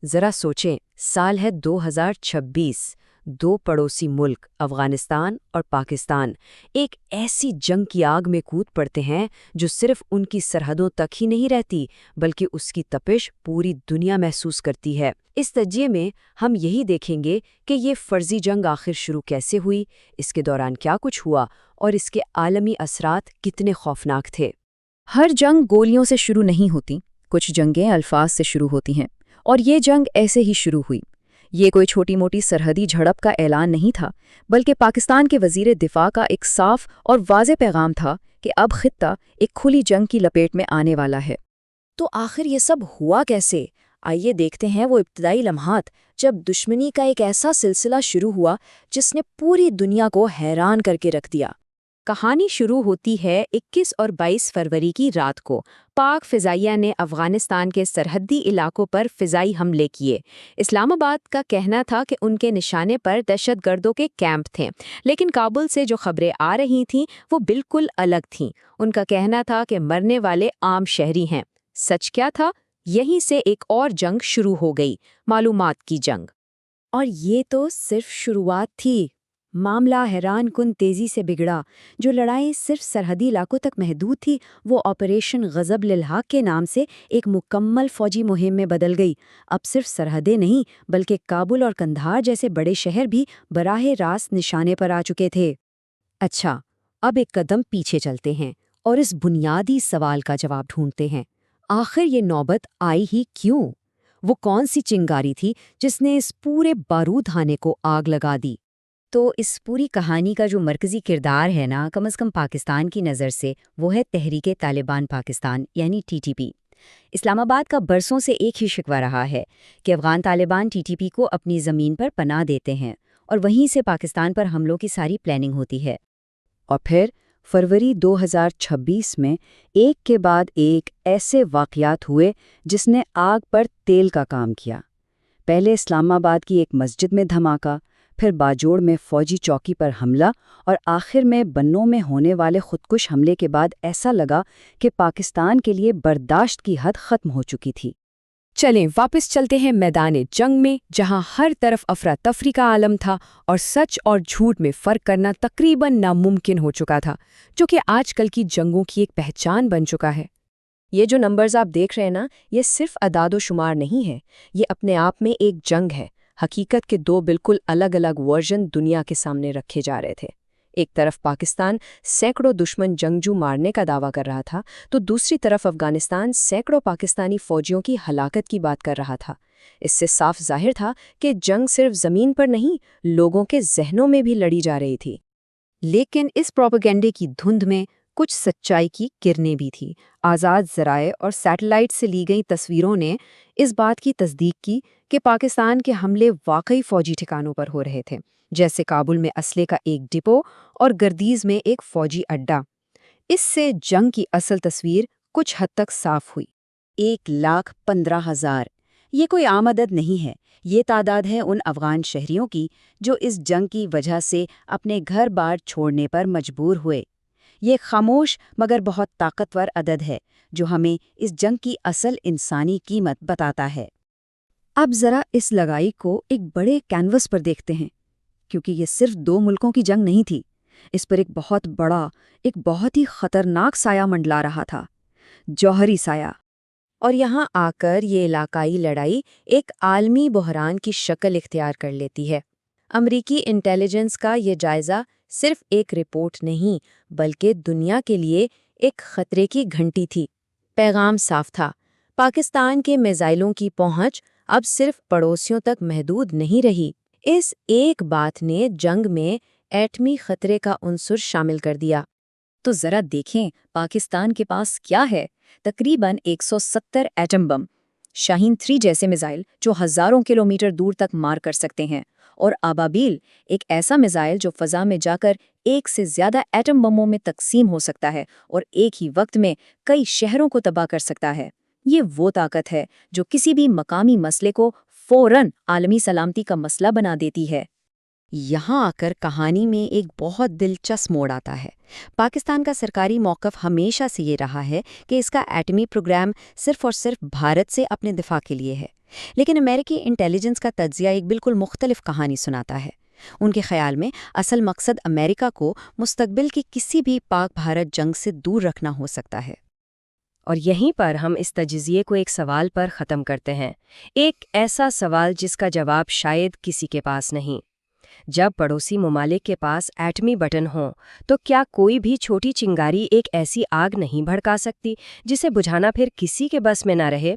ذرا سوچیں، سال ہے 2026، دو پڑوسی ملک افغانستان اور پاکستان ایک ایسی جنگ کی آگ میں کود پڑتے ہیں جو صرف ان کی سرحدوں تک ہی نہیں رہتی بلکہ اس کی تپش پوری دنیا محسوس کرتی ہے۔ اس تجزیے میں ہم یہی دیکھیں گے کہ یہ فرضی جنگ آخر شروع کیسے ہوئی، اس کے دوران کیا کچھ ہوا اور اس کے عالمی اثرات کتنے خوفناک تھے۔ ہر جنگ گولیوں سے شروع نہیں ہوتی، کچھ جنگیں الفاظ سے شروع ہوتی ہیں، اور یہ جنگ ایسے ہی شروع ہوئی۔ یہ کوئی چھوٹی موٹی سرحدی جھڑپ کا اعلان نہیں تھا، بلکہ پاکستان کے وزیر دفاع کا ایک صاف اور واضح پیغام تھا کہ اب خطہ ایک کھلی جنگ کی لپیٹ میں آنے والا ہے۔ تو آخر یہ سب ہوا کیسے؟ آئیے دیکھتے ہیں وہ ابتدائی لمحات جب دشمنی کا ایک ایسا سلسلہ شروع ہوا جس نے پوری دنیا کو حیران کر کے رکھ دیا۔ کہانی شروع ہوتی ہے 21 اور 22 فروری کی رات کو۔ پاک فضائیہ نے افغانستان کے سرحدی علاقوں پر فضائی حملے کیے۔ اسلام آباد کا کہنا تھا کہ ان کے نشانے پر دہشت گردوں کے کیمپ تھے، لیکن کابل سے جو خبریں آ رہی تھیں وہ بالکل الگ تھیں۔ ان کا کہنا تھا کہ مرنے والے عام شہری ہیں۔ سچ کیا تھا؟ یہیں سے ایک اور جنگ شروع ہو گئی، معلومات کی جنگ۔ اور یہ تو صرف شروعات تھی۔ معاملہ حیران کن تیزی سے بگڑا۔ جو لڑائی صرف سرحدی علاقوں تک محدود تھی، وہ آپریشن غضب للحق کے نام سے ایک مکمل فوجی مہم میں بدل گئی۔ اب صرف سرحدیں نہیں بلکہ کابل اور قندھار جیسے بڑے شہر بھی براہ راست نشانے پر آ چکے تھے۔ اچھا، اب ایک قدم پیچھے چلتے ہیں اور اس بنیادی سوال کا جواب ڈھونڈتے ہیں۔ آخر یہ نوبت آئی ہی کیوں؟ وہ کون سی چنگاری تھی جس نے اس پورے بارود خانے کو آگ لگا دی؟ تو اس پوری کہانی کا جو مرکزی کردار ہے نا، کم از کم پاکستان کی نظر سے، وہ ہے تحریک طالبان پاکستان یعنی TTP۔ اسلام آباد کا برسوں سے ایک ہی شکوہ رہا ہے کہ افغان طالبان TTP کو اپنی زمین پر پناہ دیتے ہیں اور وہیں سے پاکستان پر حملوں کی ساری پلاننگ ہوتی ہے۔ اور پھر فروری 2026 میں ایک کے بعد ایک ایسے واقعات ہوئے جس نے آگ پر تیل کا کام کیا۔ پہلے اسلام آباد کی ایک مسجد میں دھماکہ، پھر باجوڑ میں فوجی چوکی پر حملہ، اور آخر میں بنوں میں ہونے والے خودکش حملے کے بعد ایسا لگا کہ پاکستان کے لیے برداشت کی حد ختم ہو چکی تھی۔ چلیں واپس چلتے ہیں میدان جنگ میں، جہاں ہر طرف افراتفری کا عالم تھا اور سچ اور جھوٹ میں فرق کرنا تقریباً ناممکن ہو چکا تھا، جو کہ آج کل کی جنگوں کی ایک پہچان بن چکا ہے۔ یہ جو نمبرز آپ دیکھ رہے ہیں نا، یہ صرف اعداد و شمار نہیں ہے، یہ اپنے آپ میں ایک جنگ ہے۔ حقیقت کے دو بالکل الگ الگ ورژن دنیا کے سامنے رکھے جا رہے تھے۔ ایک طرف پاکستان سینکڑوں دشمن جنگجو مارنے کا دعویٰ کر رہا تھا، تو دوسری طرف افغانستان سینکڑوں پاکستانی فوجیوں کی ہلاکت کی بات کر رہا تھا۔ اس سے صاف ظاہر تھا کہ جنگ صرف زمین پر نہیں، لوگوں کے ذہنوں میں بھی لڑی جا رہی تھی۔ لیکن اس پروپیگنڈے کی دھند میں کچھ سچائی کی کرنیں بھی تھیں۔ آزاد ذرائع اور سیٹلائٹ سے لی گئی تصویروں نے اس بات کی تصدیق کی کہ پاکستان کے حملے واقعی فوجی ٹھکانوں پر ہو رہے تھے، جیسے کابل میں اسلحے کا ایک ڈپو اور گردیز میں ایک فوجی اڈہ۔ اس سے جنگ کی اصل تصویر کچھ حد تک صاف ہوئی۔ 1,15,000 یہ کوئی عام عدد نہیں ہے، یہ تعداد ہے ان افغان شہریوں کی جو اس جنگ کی وجہ سے اپنے گھر بار چھوڑنے پر مجبور ہوئے۔ یہ خاموش مگر بہت طاقتور عدد ہے جو ہمیں اس جنگ کی اصل انسانی قیمت بتاتا ہے۔ اب ذرا اس لڑائی کو ایک بڑے کینوس پر دیکھتے ہیں، کیونکہ یہ صرف دو ملکوں کی جنگ نہیں تھی، اس پر ایک بہت بڑا، ایک بہت ہی خطرناک سایہ منڈلا رہا تھا، جوہری سایہ۔ اور یہاں آ کر یہ علاقائی لڑائی ایک عالمی بحران کی شکل اختیار کر لیتی ہے۔ امریکی انٹیلیجنس کا یہ جائزہ صرف ایک رپورٹ نہیں بلکہ دنیا کے لیے ایک خطرے کی گھنٹی تھی۔ پیغام صاف تھا، پاکستان کے میزائلوں کی پہنچ اب صرف پڑوسیوں تک محدود نہیں رہی۔ اس ایک بات نے جنگ میں ایٹمی خطرے کا عنصر شامل کر دیا۔ تو ذرا دیکھیں پاکستان کے پاس کیا ہے، تقریباً 170 ایٹم بم، شاہین 3 جیسے میزائل جو ہزاروں کلومیٹر دور تک مار کر سکتے ہیں، اور آبابیل، ایک ایسا میزائل جو فضا میں جا کر ایک سے زیادہ ایٹم بموں میں تقسیم ہو سکتا ہے اور ایک ہی وقت میں کئی شہروں کو تباہ کر سکتا ہے۔ یہ وہ طاقت ہے جو کسی بھی مقامی مسئلے کو فوراً عالمی سلامتی کا مسئلہ بنا دیتی ہے۔ یہاں آ کر کہانی میں ایک بہت دلچسپ موڑ آتا ہے۔ پاکستان کا سرکاری موقف ہمیشہ سے یہ رہا ہے کہ اس کا ایٹمی پروگرام صرف اور صرف بھارت سے اپنے دفاع کے لیے ہے۔ لیکن امریکی انٹیلیجنس کا تجزیہ ایک بالکل مختلف کہانی سناتا ہے۔ ان کے خیال میں اصل مقصد امریکہ کو مستقبل کی کسی بھی پاک بھارت جنگ سے دور رکھنا ہو سکتا ہے۔ اور یہیں پر ہم اس تجزیے کو ایک سوال پر ختم کرتے ہیں، ایک ایسا سوال جس کا جواب شاید کسی کے پاس نہیں۔ جب پڑوسی ممالک کے پاس ایٹمی بٹن ہوں تو کیا کوئی بھی چھوٹی چنگاری ایک ایسی آگ نہیں بھڑکا سکتی جسے بجھانا پھر کسی کے بس میں نہ رہے؟